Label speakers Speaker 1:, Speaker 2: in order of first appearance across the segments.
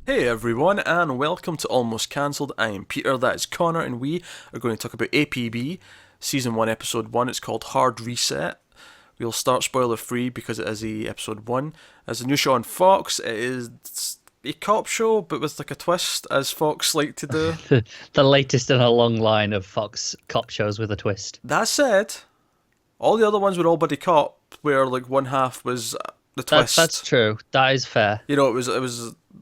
Speaker 1: Hey everyone, and welcome to Almost Cancelled. I am Peter, that is Connor, and we are going to talk about A.P.B. Season 1, Episode 1. It's called Hard Reset. We'll start spoiler free because it is Episode 1. As a new show on Fox, it is a cop show, but with like a twist, as Fox like to do.
Speaker 2: The latest in a long line of Fox cop shows with a twist.
Speaker 1: That said, all the other ones were all buddy cop, where like one half was the twist.
Speaker 2: That's true. That is fair.
Speaker 1: You know, it was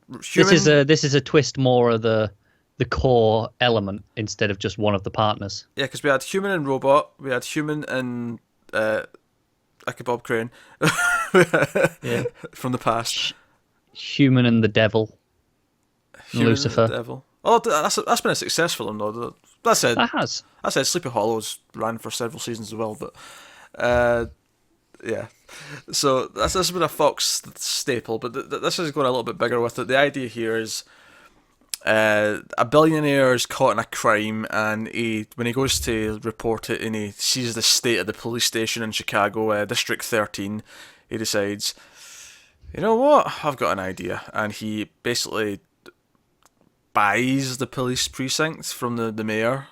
Speaker 2: This
Speaker 1: human.
Speaker 2: is a twist more of the core element instead of just one of the partners.
Speaker 1: Yeah, because we had human and robot, we had human and A.P.B. Crane
Speaker 2: Yeah.
Speaker 1: from the past.
Speaker 2: Human and the devil.
Speaker 1: Human
Speaker 2: Lucifer.
Speaker 1: and the devil. Oh, that's been a success for them though. That said,
Speaker 2: That has.
Speaker 1: Sleepy Hollows ran for several seasons as well, but yeah. So this has been a Fox staple, but this is going a little bit bigger with it. The idea here is a billionaire is caught in a crime, and when he goes to report it and he sees the state of the police station in Chicago, District 13, he decides, you know what, I've got an idea. And he basically buys the police precinct from the mayor.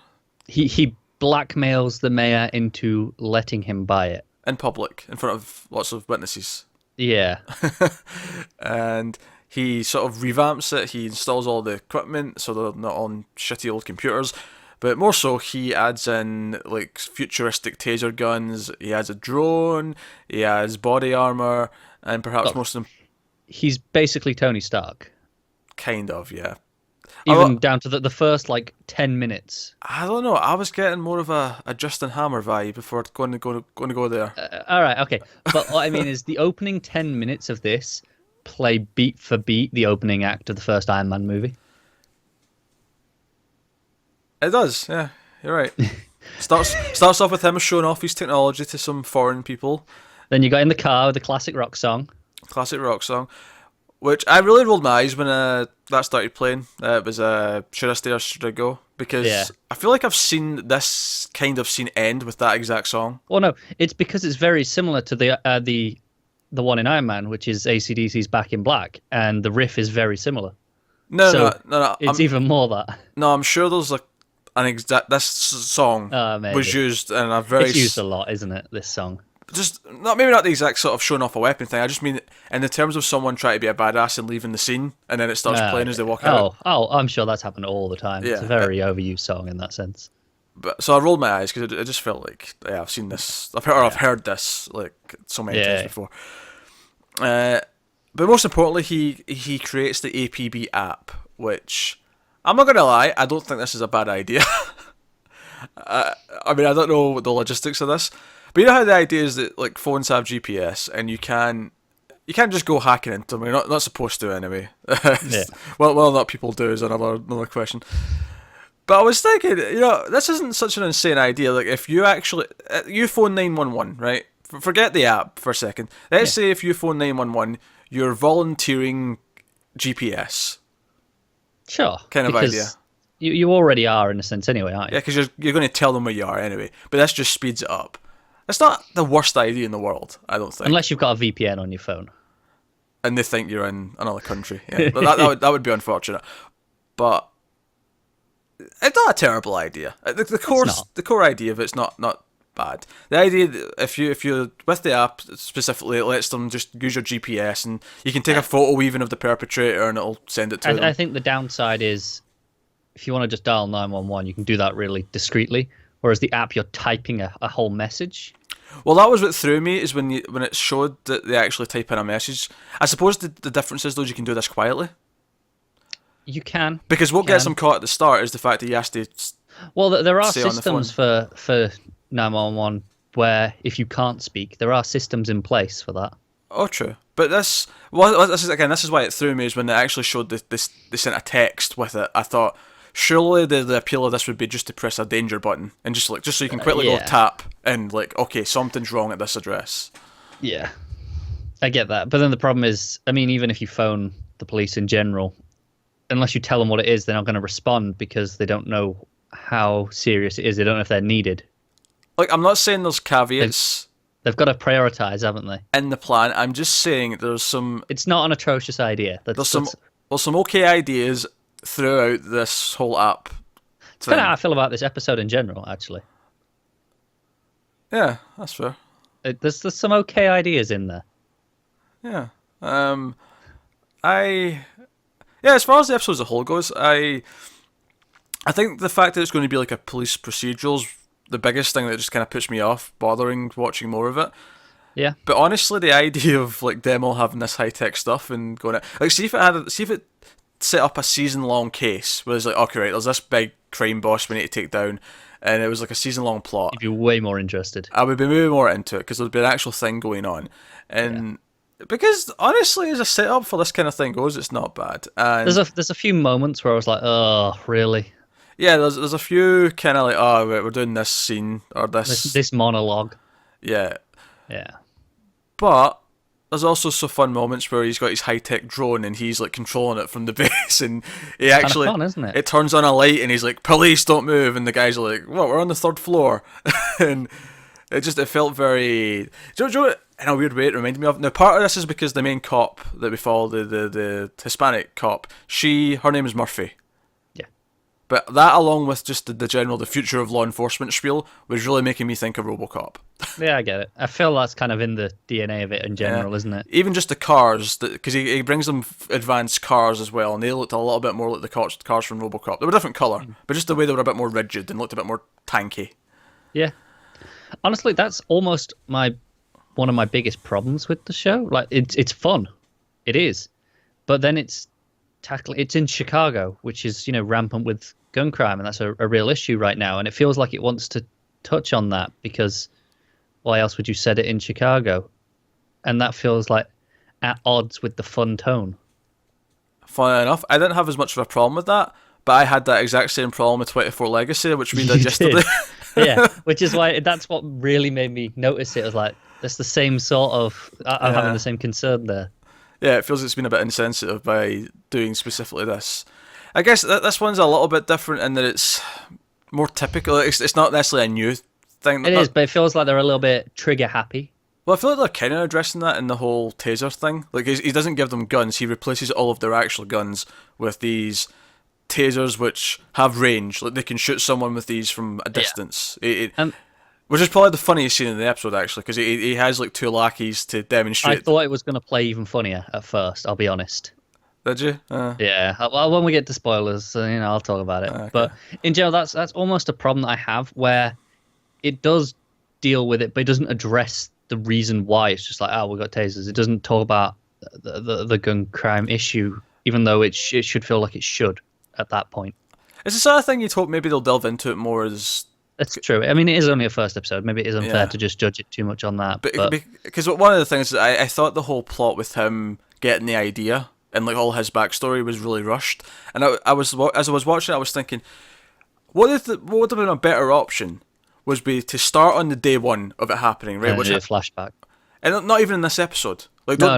Speaker 2: He blackmails the mayor into letting him buy it.
Speaker 1: In public, in front of lots of witnesses.
Speaker 2: Yeah.
Speaker 1: And he sort of revamps it. He installs all the equipment so they're not on shitty old computers. But more so, he adds in like futuristic taser guns. He adds a drone. He adds body armor, and perhaps
Speaker 2: Look,
Speaker 1: most of them,
Speaker 2: He's basically Tony Stark.
Speaker 1: kind of, yeah.
Speaker 2: Even down to the first like 10 minutes.
Speaker 1: I don't know. I was getting more of a Justin Hammer vibe before going to go there.
Speaker 2: All right, okay. But what I mean is the opening 10 minutes of this play beat for beat the opening act of the first Iron Man movie.
Speaker 1: It does, yeah. You're right. Starts off with him showing off his technology to some foreign people.
Speaker 2: Then you got in the car with the classic rock song.
Speaker 1: Classic rock song, which I really rolled my eyes when that started playing. It was Should I Stay or Should I Go? Because
Speaker 2: Yeah.
Speaker 1: I feel like I've seen this kind of scene end with that exact song.
Speaker 2: Well, no, it's because it's very similar to the one in Iron Man, which is AC/DC's Back in Black, and the riff is very similar.
Speaker 1: No,
Speaker 2: So
Speaker 1: no.
Speaker 2: It's even more that.
Speaker 1: No, I'm sure there's like an exact this song
Speaker 2: Maybe.
Speaker 1: was used in a very
Speaker 2: It's used a lot, isn't it? This song.
Speaker 1: just maybe not the exact sort of showing off a weapon thing. I just mean in the terms of someone trying to be a badass and leaving the scene, and then it starts playing as they walk out.
Speaker 2: Oh, I'm sure that's happened all the time. It's
Speaker 1: Yeah.
Speaker 2: a very overused song in that sense.
Speaker 1: But so I rolled my eyes because it just felt like I've seen this. I've heard this like so many times before. But most importantly, he creates the A.P.B. app, which I'm not gonna lie, I don't think this is a bad idea. I mean, I don't know the logistics of this, but you know how the idea is that like phones have GPS and you can't just go hacking into them. You're not supposed to anyway.
Speaker 2: Yeah.
Speaker 1: Well, whether or not people do is another question. But I was thinking, this isn't such an insane idea. Like, if you actually you phone 911, right? Forget the app for a second. Let's say if you phone 911, you're volunteering GPS.
Speaker 2: Sure.
Speaker 1: Kind of
Speaker 2: because
Speaker 1: idea.
Speaker 2: You already are in a sense anyway, aren't you?
Speaker 1: Yeah, because you're going to tell them where you are anyway. But this just speeds it up. It's not the worst idea in the world, I don't think.
Speaker 2: Unless you've got a VPN on your phone.
Speaker 1: And they think you're in another country. Yeah, that would be unfortunate. But it's not a terrible idea. The core idea of it's not bad. The idea that if you with the app specifically, it lets them just use your GPS and you can take a photo even of the perpetrator and it'll send it to them.
Speaker 2: I think the downside is if you want to just dial 911, you can do that really discreetly. Whereas the app, you're typing a whole message.
Speaker 1: Well, that was what threw me, is when it showed that they actually type in a message. I suppose the difference is, though, you can do this quietly.
Speaker 2: You can.
Speaker 1: Because what gets them caught at the start is the fact that he has to.
Speaker 2: Well, there are
Speaker 1: stay on the
Speaker 2: systems for 911 where if you can't speak, there are systems in place for that.
Speaker 1: Oh, true. But this is why it threw me, is when they actually showed they sent a text with it. I thought, surely the appeal of this would be just to press a danger button and just so you can quickly go tap and like, okay, something's wrong at this address.
Speaker 2: Yeah, I get that. But then the problem is, I mean, even if you phone the police in general, unless you tell them what it is, they're not going to respond because they don't know how serious it is. They don't know if they're needed.
Speaker 1: Like, I'm not saying there's caveats
Speaker 2: They've got to prioritize, haven't they?
Speaker 1: in the plan. I'm just saying there's some
Speaker 2: It's not an atrocious idea.
Speaker 1: there's some well, some okay ideas throughout this whole app
Speaker 2: It's kind of how
Speaker 1: thing.
Speaker 2: I feel about this episode in general, actually.
Speaker 1: Yeah, that's fair.
Speaker 2: There's some okay ideas in there.
Speaker 1: Yeah. Um, I yeah, as far as the episode as a whole goes, I think the fact that it's going to be like a police procedural's the biggest thing that just kind of puts me off bothering watching more of it.
Speaker 2: Yeah.
Speaker 1: But honestly, the idea of like them all having this high tech stuff and going like see if it set up a season long case where it's like, okay, right, there's this big crime boss we need to take down, and it was like a season long plot.
Speaker 2: You'd be way more interested.
Speaker 1: I would be moving more into it because there'd be an actual thing going on,
Speaker 2: Yeah.
Speaker 1: and because honestly, as a setup for this kind of thing goes, it's not bad. And
Speaker 2: There's a few moments where I was like, oh, really?
Speaker 1: yeah, there's a few kind of like, oh, right, we're doing this scene or
Speaker 2: This
Speaker 1: this,
Speaker 2: this monologue.
Speaker 1: yeah,
Speaker 2: Yeah.
Speaker 1: but there's also some fun moments where he's got his high tech drone and he's like controlling it from the base, and he
Speaker 2: Kind of
Speaker 1: actually
Speaker 2: fun, isn't it?
Speaker 1: it turns on a light and he's like, "Police, don't move!" And the guys are like, "What? We're on the third floor," and it felt very. Do you know what, in a weird way it reminded me of? Now part of this is because the main cop that we follow, the Hispanic cop, her name is Murphy.
Speaker 2: Yeah.
Speaker 1: But that, along with just the future of law enforcement spiel, was really making me think of RoboCop.
Speaker 2: Yeah, I get it. I feel that's kind of in the DNA of it in general, isn't it?
Speaker 1: Even just the cars, because he brings them advanced cars as well, and they looked a little bit more like the cars from RoboCop. They were different colour, but just the way they were a bit more rigid and looked a bit more tanky.
Speaker 2: Yeah. Honestly, that's almost one of my biggest problems with the show. Like it's fun. It is. But then it's in Chicago, which is, rampant with gun crime, and that's a real issue right now, and it feels like it wants to touch on that because why else would you set it in Chicago? And that feels like at odds with the fun tone.
Speaker 1: Funny enough, I didn't have as much of a problem with that, but I had that exact same problem with 24 Legacy, which we did
Speaker 2: You
Speaker 1: yesterday.
Speaker 2: did. Yeah, which is why that's what really made me notice it. It was like, that's the same sort of, I'm having the same concern there.
Speaker 1: Yeah, it feels it's been a bit insensitive by doing specifically this. I guess this one's a little bit different in that it's more typical. It's not necessarily a new thing.
Speaker 2: It is, but it feels like they're a little bit trigger happy.
Speaker 1: Well, I feel like they're kind of addressing that in the whole taser thing. Like, he doesn't give them guns. He replaces all of their actual guns with these tasers which have range. Like, they can shoot someone with these from a distance. Which is probably the funniest scene in the episode, actually, because he has, like, two lackeys to demonstrate.
Speaker 2: I thought it was going to play even funnier at first, I'll be honest.
Speaker 1: Did you?
Speaker 2: Yeah. Well, when we get to spoilers, I'll talk about it.
Speaker 1: Okay.
Speaker 2: But in general, that's almost a problem that I have where it does deal with it, but it doesn't address the reason why. It's just like, oh, we got tasers. It doesn't talk about the gun crime issue, even though it should feel like it should at that point.
Speaker 1: It's the sort of thing you'd hope maybe they'll delve into it more as...
Speaker 2: That's true. I mean, it is only a first episode. Maybe it is unfair to just judge it too much on that.
Speaker 1: Because one of the things is I thought the whole plot with him getting the idea and like all his backstory was really rushed. And as I was watching, I was thinking, what would have been a better option was be to start on the day one of it happening, right?
Speaker 2: Which a flashback,
Speaker 1: and not even in this episode. Like,
Speaker 2: no.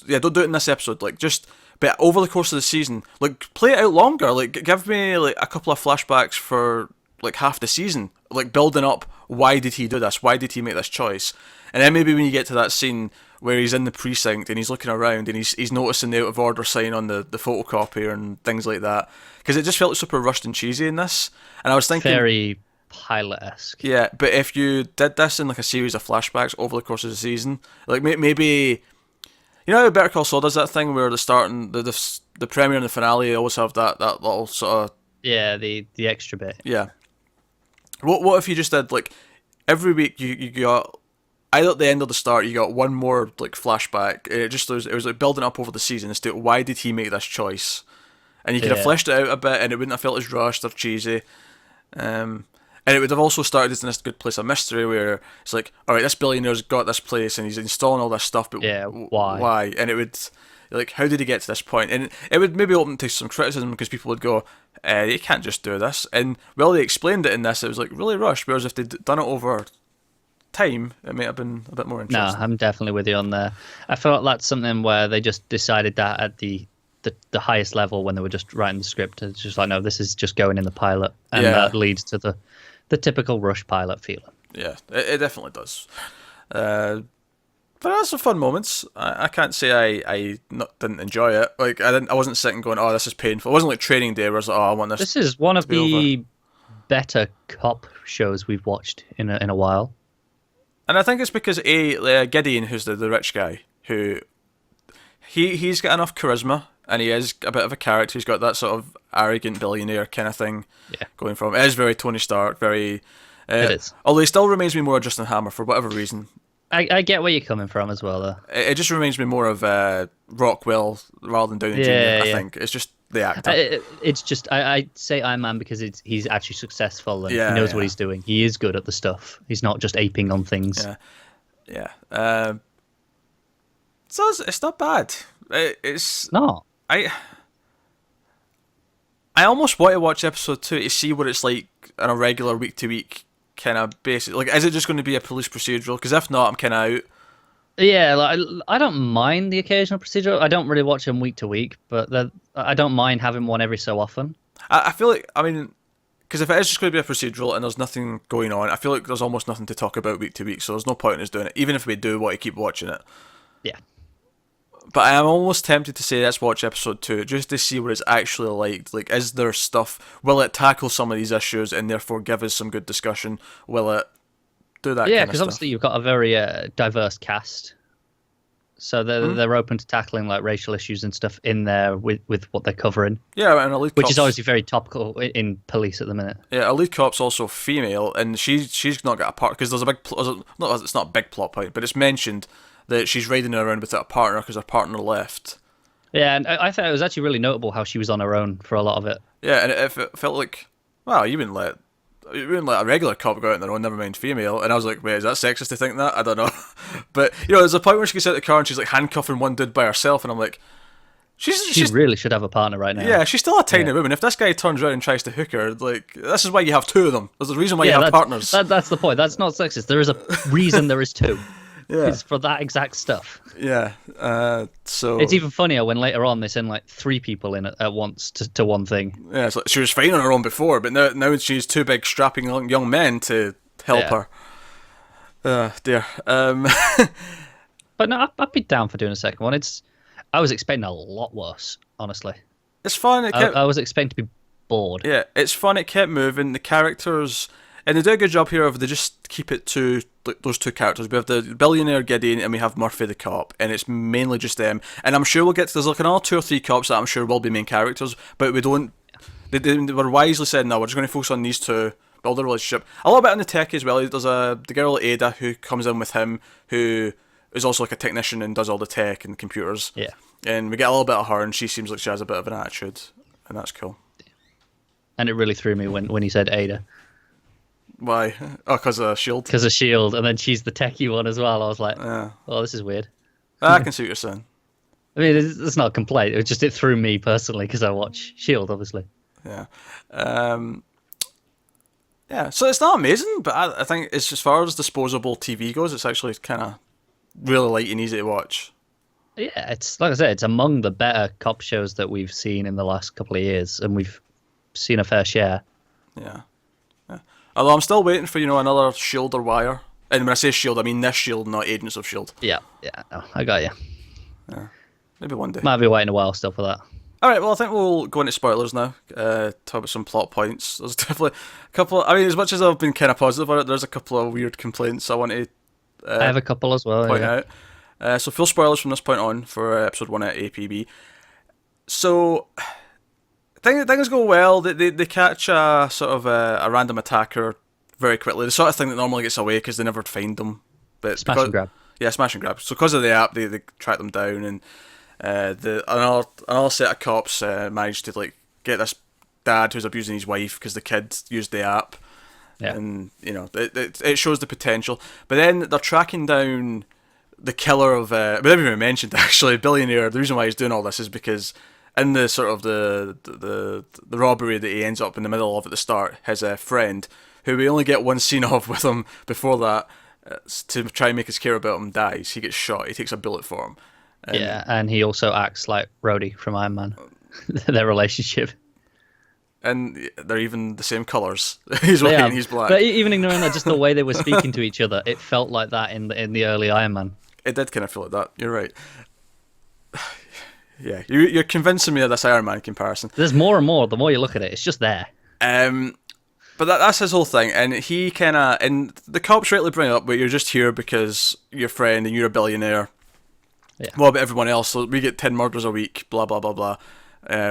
Speaker 1: Yeah, don't do it in this episode. Like, just but over the course of the season, like play it out longer. Like, give me like a couple of flashbacks for like half the season, like building up. Why did he do this? Why did he make this choice? And then maybe when you get to that scene where he's in the precinct and he's looking around and he's noticing the out of order sign on the photocopier and things like that, because it just felt super rushed and cheesy in this. And I was thinking
Speaker 2: very pilot-esque.
Speaker 1: Yeah, but if you did this in like a series of flashbacks over the course of the season, like maybe, you know how Better Call Saul does that thing where the start and the premiere and the finale always have that little sort of
Speaker 2: the extra bit.
Speaker 1: Yeah. What if you just did like every week you got either at the end or the start you got one more like flashback. It was like building up over the season as to why did he make this choice, and you could have fleshed it out a bit and it wouldn't have felt as rushed or cheesy. And it would have also started as this good place of mystery where it's like, all right, this billionaire's got this place and he's installing all this stuff, but
Speaker 2: why?
Speaker 1: Why? And it would, like, how did he get to this point? And it would maybe open to some criticism because people would go, you can't just do this. And well, they explained it in this, it was like really rushed, whereas if they'd done it over time, it might have been a bit more interesting.
Speaker 2: No, I'm definitely with you on there. I felt that's something where they just decided that at the highest level when they were just writing the script. It's just like, no, this is just going in the pilot. And that leads to the typical rush pilot feeling.
Speaker 1: Yeah, it definitely does. But there are some fun moments. I can't say I didn't enjoy it. Like I wasn't sitting going, oh, this is painful. It wasn't like Training Day where I was like, oh, I want this
Speaker 2: This is one
Speaker 1: to
Speaker 2: of
Speaker 1: be over.
Speaker 2: the better cop shows we've watched in a while.
Speaker 1: And I think it's because Gideon, who's the rich guy, who he's got enough charisma, and he is a bit of a character. He's got that sort of arrogant billionaire kind of thing
Speaker 2: Yeah,
Speaker 1: going from. It is very Tony Stark, very.
Speaker 2: it is.
Speaker 1: Although he still reminds me more of Justin Hammer for whatever reason.
Speaker 2: I get where you're coming from as well, though.
Speaker 1: It just reminds me more of Rockwell rather than Downey Jr.
Speaker 2: Yeah,
Speaker 1: I
Speaker 2: yeah.
Speaker 1: think it's just the actor.
Speaker 2: It's just I say Iron Man because he's actually successful and
Speaker 1: Yeah,
Speaker 2: he knows
Speaker 1: yeah.
Speaker 2: what he's doing. He is good at the stuff. He's not just aping on things.
Speaker 1: Yeah, yeah. So it's not bad. It's
Speaker 2: No.
Speaker 1: I almost want to watch episode 2 to see what it's like on a regular week to week kind of basis. Like, is it just going to be a police procedural? Because if not, I'm kind of out.
Speaker 2: Yeah, like I don't mind the occasional procedural. I don't really watch them week to week, but I don't mind having one every so often.
Speaker 1: I feel like, I mean, because if it is just going to be a procedural and there's nothing going on, I feel like there's almost nothing to talk about week to week, so there's no point in us doing it, even if we do want to keep watching it.
Speaker 2: Yeah.
Speaker 1: But I am almost tempted to say let's watch episode 2 just to see what it's actually like. Like, is there stuff? Will it tackle some of these issues and therefore give us some good discussion? Will it do that?
Speaker 2: Yeah,
Speaker 1: kind of
Speaker 2: because
Speaker 1: stuff?
Speaker 2: obviously you've got a very diverse cast, so they're open to tackling like racial issues and stuff in there with what they're covering,
Speaker 1: Yeah, and a lead
Speaker 2: which
Speaker 1: cop's,
Speaker 2: is obviously very topical in police at the minute.
Speaker 1: yeah, a lead cop's also female, and she's not got a partner because there's a big it's not a big plot point, but it's mentioned that she's riding around without a partner because her partner left.
Speaker 2: Yeah, and I thought it was actually really notable how she was on her own for a lot of it.
Speaker 1: Yeah, and it felt like, wow, you wouldn't let a regular cop go out on their own, never mind female. And I was like, wait, is that sexist to think that? I don't know. But, there's a point where she gets out of the car and she's like handcuffing one dude by herself, and I'm like,
Speaker 2: She
Speaker 1: she's
Speaker 2: really should have a partner right now.
Speaker 1: yeah, she's still a tiny
Speaker 2: Yeah.
Speaker 1: woman. If this guy turns around and tries to hook her, like, this is why you have two of them. There's a reason why you have partners.
Speaker 2: That's the point. That's not sexist. There is a reason there is two.
Speaker 1: Yeah.
Speaker 2: It's for that exact stuff.
Speaker 1: Yeah. So
Speaker 2: It's even funnier when later on they send like three people in at once to one thing.
Speaker 1: yeah, it's like she was fine on her own before, but now she's two big strapping young men to help
Speaker 2: Yeah.
Speaker 1: her. Dear.
Speaker 2: But no, I'd be down for doing a second one. I was expecting a lot worse, honestly.
Speaker 1: It's fun.
Speaker 2: I was expecting to be bored.
Speaker 1: Yeah, it's fun. It kept moving. The characters, and they do a good job here of they just keep it to those two characters. We have the billionaire Gideon and we have Murphy the cop, and it's mainly just them. And I'm sure we'll get to, there's like another 2 or 3 cops that I'm sure will be main characters, but we don't. They were wisely said, no, we're just going to focus on these two, build a relationship. A little bit on the tech as well. There's the girl Ada who comes in with him, who is also like a technician and does all the tech and computers.
Speaker 2: Yeah.
Speaker 1: And we get a little bit of her, and she seems like she has a bit of an attitude, and that's cool.
Speaker 2: And it really threw me when he said Ada.
Speaker 1: Why? Oh, because of S.H.I.E.L.D.
Speaker 2: Because of S.H.I.E.L.D. and then she's the techie one as well. I was like,
Speaker 1: Yeah.
Speaker 2: oh, this is weird.
Speaker 1: I can see what you're saying.
Speaker 2: I mean, it's not a complaint. It threw me personally because I watch S.H.I.E.L.D., obviously.
Speaker 1: Yeah. Yeah, so it's not amazing, but I think it's as far as disposable TV goes, it's actually kind of really light and easy to watch.
Speaker 2: Yeah, it's like I said, it's among the better cop shows that we've seen in the last couple of years, and we've seen a fair share.
Speaker 1: Yeah. Although I'm still waiting for, another S.H.I.E.L.D. or Wire. And when I say S.H.I.E.L.D., I mean this S.H.I.E.L.D., not Agents of S.H.I.E.L.D.
Speaker 2: Yeah, no, I got you.
Speaker 1: Maybe one day.
Speaker 2: Might be waiting a while still for that.
Speaker 1: Alright, well, I think we'll go into spoilers now. Talk about some plot points. There's definitely a couple. I mean, as much as I've been kind of positive on it, there's a couple of weird complaints I want to
Speaker 2: I have a couple as well.
Speaker 1: point
Speaker 2: Yeah.
Speaker 1: out. So full spoilers from this point on for episode 1 at APB. So things go well. They catch a sort of a random attacker very quickly. The sort of thing that normally gets away because they never find them. But
Speaker 2: Smash and grab.
Speaker 1: Yeah, smash and grab. So because of the app, they track them down, and another set of cops managed to get this dad who's abusing his wife because the kid used the app.
Speaker 2: Yeah.
Speaker 1: And it shows the potential. But then they're tracking down the killer of we never even mentioned actually billionaire. The reason why he's doing all this is because in the sort of the robbery that he ends up in the middle of at the start, his friend, who we only get one scene of with him before that, to try and make us care about him, dies. He gets shot. He takes a bullet for him.
Speaker 2: Yeah, and he also acts like Rhodey from Iron Man. Their relationship.
Speaker 1: And they're even the same colours. He's white and he's black.
Speaker 2: But even ignoring that, just the way they were speaking to each other, it felt like that in the early Iron Man.
Speaker 1: It did kind of feel like that. You're right. Yeah, you're convincing me of this Iron Man comparison.
Speaker 2: There's more and more. The more you look at it, it's just there.
Speaker 1: But that's his whole thing, and he kind of, and the cops rightly bring it up, but you're just here because you're a friend and you're a billionaire.
Speaker 2: Yeah.
Speaker 1: What about everyone else? So we get 10 murders a week, blah, blah, blah, blah.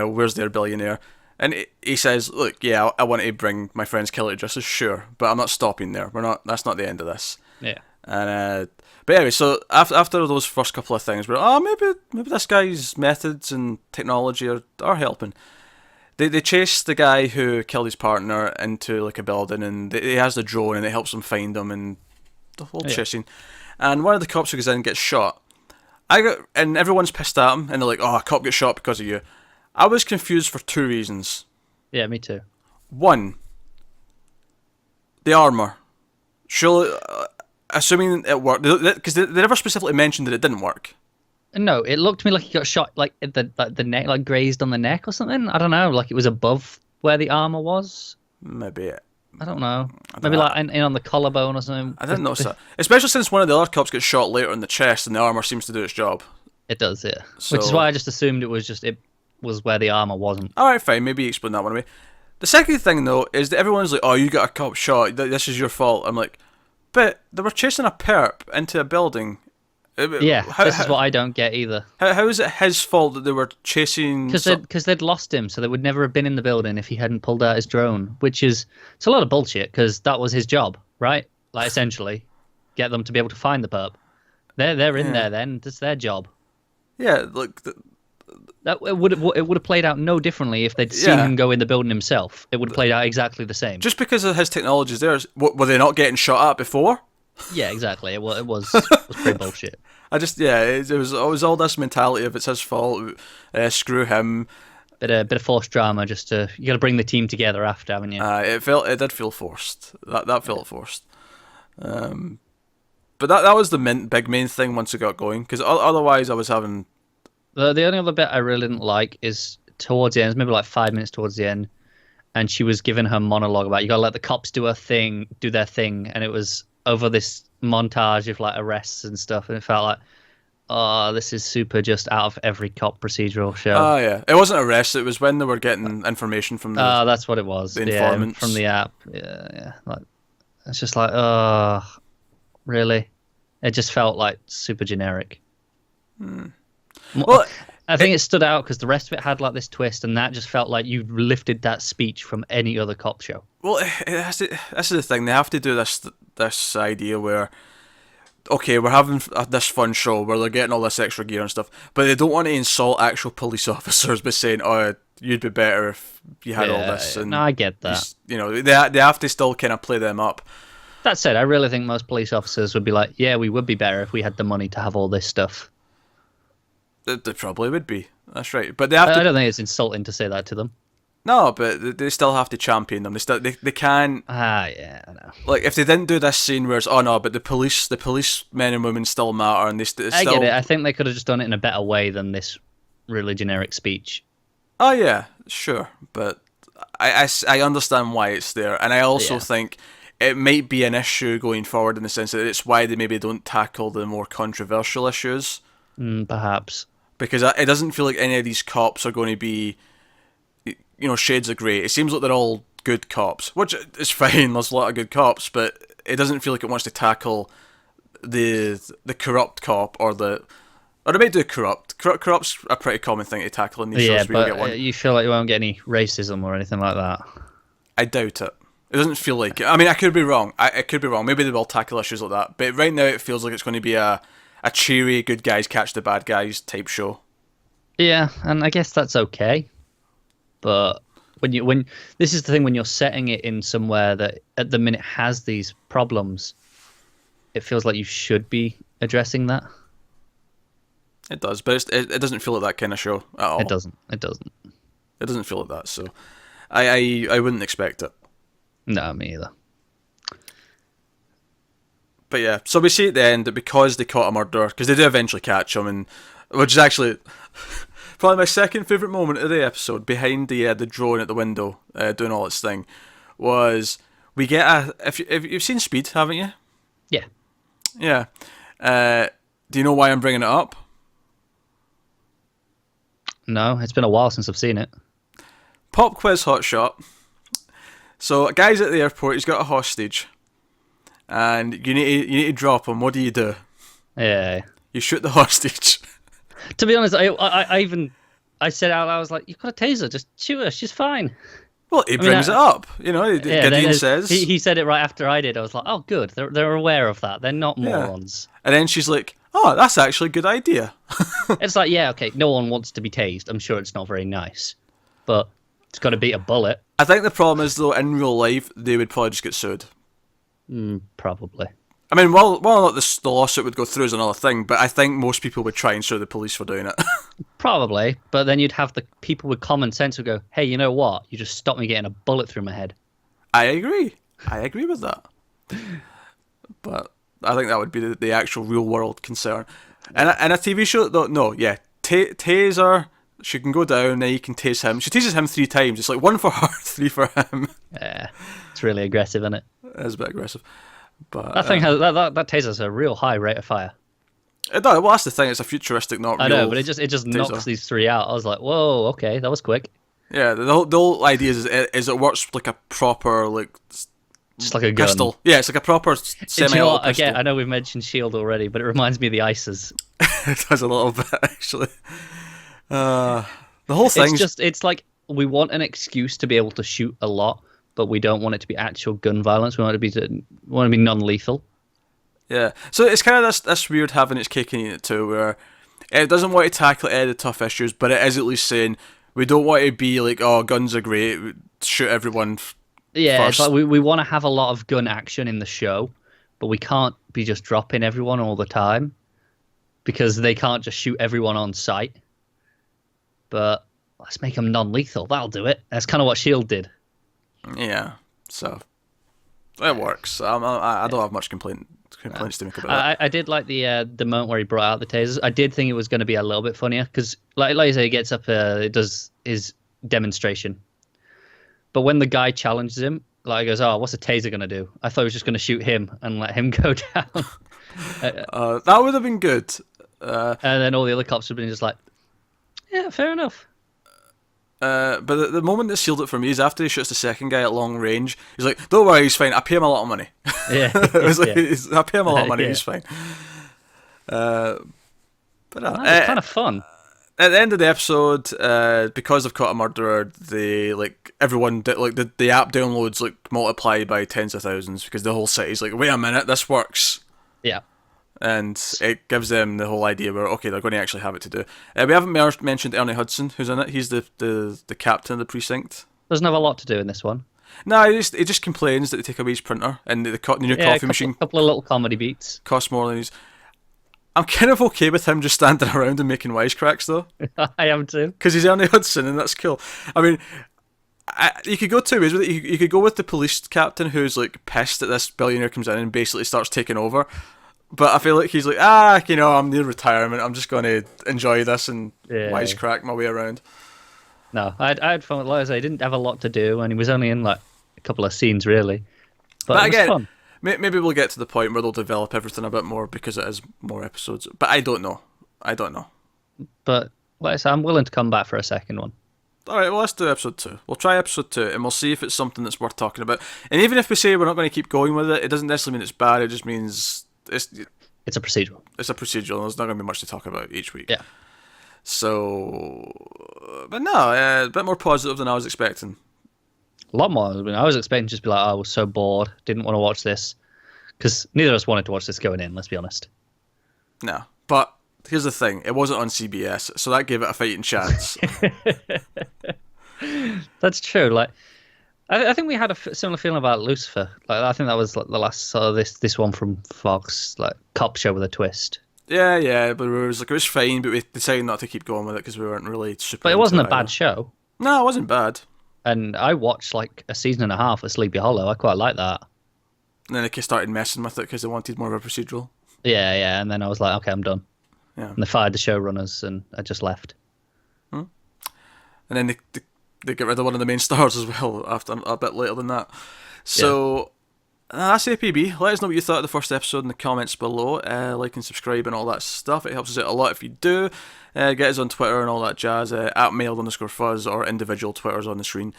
Speaker 1: Where's their billionaire? And he says, look, yeah, I want to bring my friend's killer to justice, sure, but I'm not stopping there. That's not the end of this.
Speaker 2: Yeah.
Speaker 1: And but anyway, so after those first couple of things, maybe this guy's methods and technology are helping. They chase the guy who killed his partner into like a building, and he has the drone, and it helps them find him, and the whole chasing. And one of the cops who goes in gets shot. And everyone's pissed at him, and they're like, "Oh, a cop gets shot because of you." I was confused for two reasons.
Speaker 2: Yeah, me too.
Speaker 1: One, the armor. Surely, assuming it worked, because they never specifically mentioned that it didn't work.
Speaker 2: No, it looked to me like he got shot like at the neck, like grazed on the neck or something. I don't know, like it was above where the armor was.
Speaker 1: Maybe.
Speaker 2: I don't know. Maybe like in on the collarbone or something.
Speaker 1: I didn't notice that. Especially since one of the other cops gets shot later in the chest, and the armor seems to do its job.
Speaker 2: It does, yeah.
Speaker 1: So,
Speaker 2: which is why I just assumed it was where the armor wasn't.
Speaker 1: All right, fine. Maybe explain that one away. The second thing though is that everyone's like, "Oh, you got a cop shot. This is your fault." I'm like, but they were chasing a perp into a building.
Speaker 2: Yeah, this is what I don't get either.
Speaker 1: How is it his fault that they were chasing?
Speaker 2: Because they'd lost him, so they would never have been in the building if he hadn't pulled out his drone. It's a lot of bullshit, because that was his job, right? Like essentially, get them to be able to find the perp. They're in there then. That's their job.
Speaker 1: Yeah, like
Speaker 2: it would have played out no differently if they'd seen him go in the building himself. It would have played out exactly the same.
Speaker 1: Just because of his technology is there, were they not getting shot at before?
Speaker 2: Yeah, exactly. It was pretty bullshit.
Speaker 1: It was all this mentality of it's his fault, screw him.
Speaker 2: Bit of forced drama, you got to bring the team together after, haven't you?
Speaker 1: It did feel forced. That felt forced. But that was the big main thing once it got going, because otherwise I was having.
Speaker 2: The only other bit I really didn't like is towards the end, maybe like 5 minutes towards the end, and she was giving her monologue about you got to let the cops do their thing, and it was over this montage of like arrests and stuff, and it felt like, oh, this is super just out of every cop procedural show.
Speaker 1: Oh yeah, it wasn't arrests. It was when they were getting information from the.
Speaker 2: Oh, that's what it was.
Speaker 1: The informants
Speaker 2: from the app. Yeah. Like, it's just like, oh, really? It just felt like super generic.
Speaker 1: Well,
Speaker 2: I think it stood out because the rest of it had like this twist, and that just felt like you lifted that speech from any other cop show.
Speaker 1: Well, this is the thing. They have to do this idea where, okay, we're having this fun show where they're getting all this extra gear and stuff, but they don't want to insult actual police officers by saying, "Oh, you'd be better if you had all this."
Speaker 2: Yeah.
Speaker 1: And
Speaker 2: no, I get that.
Speaker 1: They have to still kind of play them up.
Speaker 2: That said, I really think most police officers would be like, "Yeah, we would be better if we had the money to have all this stuff."
Speaker 1: They probably would be. That's right. But they have to.
Speaker 2: I don't think it's insulting to say that to them.
Speaker 1: No, but they still have to champion them. They can.
Speaker 2: Yeah, I know.
Speaker 1: Like if they didn't do this scene where it's but the police men and women still matter, and
Speaker 2: I get it. I think they could have just done it in a better way than this really generic speech.
Speaker 1: Oh yeah, sure, but I understand why it's there, and I also think it might be an issue going forward in the sense that it's why they maybe don't tackle the more controversial issues.
Speaker 2: Perhaps.
Speaker 1: Because it doesn't feel like any of these cops are going to be, shades of grey. It seems like they're all good cops, which is fine. There's a lot of good cops, but it doesn't feel like it wants to tackle the corrupt cop or it might do corrupt. Corrupt's a pretty common thing to tackle in these shows.
Speaker 2: Yeah, but you feel like you won't get any racism or anything like that.
Speaker 1: I doubt it. It doesn't feel like it. I mean, I could be wrong. I could be wrong. Maybe they will tackle issues like that. But right now, it feels like it's going to be a cheery, good guys catch the bad guys type show.
Speaker 2: Yeah, and I guess that's okay. But when this is the thing, when you're setting it in somewhere that at the minute has these problems, it feels like you should be addressing that.
Speaker 1: It does, but it doesn't feel like that kind of show at all.
Speaker 2: It doesn't.
Speaker 1: It doesn't feel like that, so I wouldn't expect it.
Speaker 2: No, me either.
Speaker 1: But yeah, so we see at the end that because they caught a murderer, because they do eventually catch him, and which is actually probably my second favourite moment of the episode, behind the drone at the window doing all its thing, was we get if you've seen Speed, haven't you?
Speaker 2: Yeah.
Speaker 1: Yeah. Do you know why I'm bringing it up?
Speaker 2: No, it's been a while since I've seen it.
Speaker 1: Pop quiz Hotshot. So a guy's at the airport. He's got a hostage, and you need to drop him. What do?
Speaker 2: Yeah.
Speaker 1: You shoot the hostage.
Speaker 2: To be honest, I said out loud, I was like, "You've got a taser. Just shoot her. She's fine."
Speaker 1: Well, he brings it up. You know,
Speaker 2: Yeah,
Speaker 1: Gideon says
Speaker 2: he said it right after I did. I was like, "Oh, good. They're aware of that. They're not morons."
Speaker 1: And then she's like, "Oh, that's actually a good idea."
Speaker 2: It's like, yeah, okay. No one wants to be tased. I'm sure it's not very nice, but it's got to beat a bullet.
Speaker 1: I think the problem is though, in real life, they would probably just get sued.
Speaker 2: Probably.
Speaker 1: I mean, well, not the lawsuit would go through is another thing, but I think most people would try and sue the police for doing it.
Speaker 2: Probably, but then you'd have the people with common sense who go, "Hey, you know what? You just stopped me getting a bullet through my head."
Speaker 1: I agree with that. But I think that would be the actual real world concern. And a TV show, though, no, yeah, taser. She can go down, then you can tase him. She tases him 3 times. It's like 1 for her, 3 for him.
Speaker 2: Yeah, it's really aggressive, isn't it?
Speaker 1: It is a bit aggressive. But
Speaker 2: That thing has that taser has a real high rate of fire.
Speaker 1: it does. Well, that's the thing. It's a futuristic, not real.
Speaker 2: I know, but it just
Speaker 1: taser.
Speaker 2: knocks these 3 out. I was like, whoa, okay, that was quick.
Speaker 1: Yeah, the whole idea is it works like a proper
Speaker 2: Just like a gun.
Speaker 1: pistol. Yeah, it's like a proper
Speaker 2: Do you know
Speaker 1: semi-auto
Speaker 2: what?
Speaker 1: pistol.
Speaker 2: Again, I know we've mentioned Shield already, but it reminds me of the ISIS.
Speaker 1: It does a little bit actually. The whole thing.
Speaker 2: It's like we want an excuse to be able to shoot a lot, but we don't want it to be actual gun violence. We want it to be non-lethal.
Speaker 1: Yeah, so it's kind of this weird having its cake and eating it too, where it doesn't want to tackle any of the tough issues, but it is at least saying we don't want to be like, oh, guns are great, shoot everyone.
Speaker 2: Yeah,
Speaker 1: first.
Speaker 2: it's like we want to have a lot of gun action in the show, but we can't be just dropping everyone all the time because they can't just shoot everyone on sight. But let's make them non-lethal. That'll do it. That's kind of what Shield did.
Speaker 1: Yeah, so it works. I don't have much complaints to make about that.
Speaker 2: I did like the moment where he brought out the tasers. I did think it was going to be a little bit funnier because, like you say, he gets up, it does his demonstration. But when the guy challenges him, like he goes, "Oh, what's a taser going to do?" I thought he was just going to shoot him and let him go down.
Speaker 1: That would have been good.
Speaker 2: And then all the other cops would have been just like, "Yeah, fair enough."
Speaker 1: But the moment that sealed it for me is after he shoots the second guy at long range. He's like, "Don't worry, he's fine. I pay him a lot of money."
Speaker 2: Yeah,
Speaker 1: It was like,
Speaker 2: yeah.
Speaker 1: I pay him a lot of money.
Speaker 2: Yeah.
Speaker 1: He's fine. But
Speaker 2: That was kind of fun.
Speaker 1: at the end of the episode, because they've caught a murderer, they everyone the app downloads multiply by tens of thousands because the whole city's like, wait a minute, this works,
Speaker 2: Yeah.
Speaker 1: and it gives them the whole idea where okay, they're going to actually have it to do. We haven't mentioned Ernie Hudson, who's in it. He's the captain of the precinct.
Speaker 2: Doesn't have a lot to do in this one.
Speaker 1: No, he just complains that they take away his printer and the new coffee machine
Speaker 2: A couple of little comedy beats.
Speaker 1: costs more than he's. I'm kind of okay with him just standing around and making wisecracks though.
Speaker 2: I am too.
Speaker 1: Because he's Ernie Hudson, and that's cool. I mean, you could go 2 ways with it. You could go with the police captain who's pissed that this billionaire comes in and basically starts taking over. But I feel like he's like, I'm near retirement. I'm just going to enjoy this and wisecrack my way around.
Speaker 2: No, I had fun with Lois. I didn't have a lot to do, and he was only in a couple of scenes really. But it was
Speaker 1: again,
Speaker 2: fun.
Speaker 1: Maybe we'll get to the point where they'll develop everything a bit more because it is more episodes. But I don't know.
Speaker 2: But like I say, I'm willing to come back for a second one.
Speaker 1: Alright, well, let's do episode 2. We'll try episode 2, and we'll see if it's something that's worth talking about. And even if we say we're not going to keep going with it, it doesn't necessarily mean it's bad, it just means
Speaker 2: It's a procedural.
Speaker 1: it's a procedural, and there's not going to be much to talk about each week.
Speaker 2: Yeah.
Speaker 1: So, but no, a bit more positive than I was expecting.
Speaker 2: A lot more. I was expecting just to be like, I was so bored, didn't want to watch this. Because neither of us wanted to watch this going in, let's be honest.
Speaker 1: No, but here's the thing, it wasn't on CBS, so that gave it a fighting chance.
Speaker 2: That's true. I think we had a similar feeling about Lucifer. I think that was the last this one from Fox, cop show with a twist.
Speaker 1: Yeah, but it was fine, but we decided not to keep going with it because we weren't really super.
Speaker 2: But it wasn't a
Speaker 1: into it
Speaker 2: bad
Speaker 1: either.
Speaker 2: show.
Speaker 1: No, it wasn't bad.
Speaker 2: And I watched a season and a half of Sleepy Hollow. I quite like that.
Speaker 1: And then they started messing with it because they wanted more of a procedural.
Speaker 2: Yeah, and then I was like, okay, I'm done.
Speaker 1: Yeah.
Speaker 2: And they fired the showrunners, and I just left.
Speaker 1: And then they get rid of one of the main stars as well after a bit later than that. So That's APB. Let us know what you thought of the first episode in the comments below. Like and subscribe and all that stuff. It helps us out a lot if you do. Get us on Twitter and all that jazz. At mailed_fuzz or individual Twitters on the screen.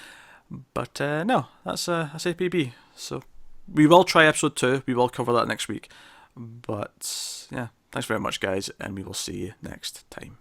Speaker 1: But no, that's APB. So we will try episode 2. We will cover that next week. But yeah, thanks very much, guys, and we will see you next time.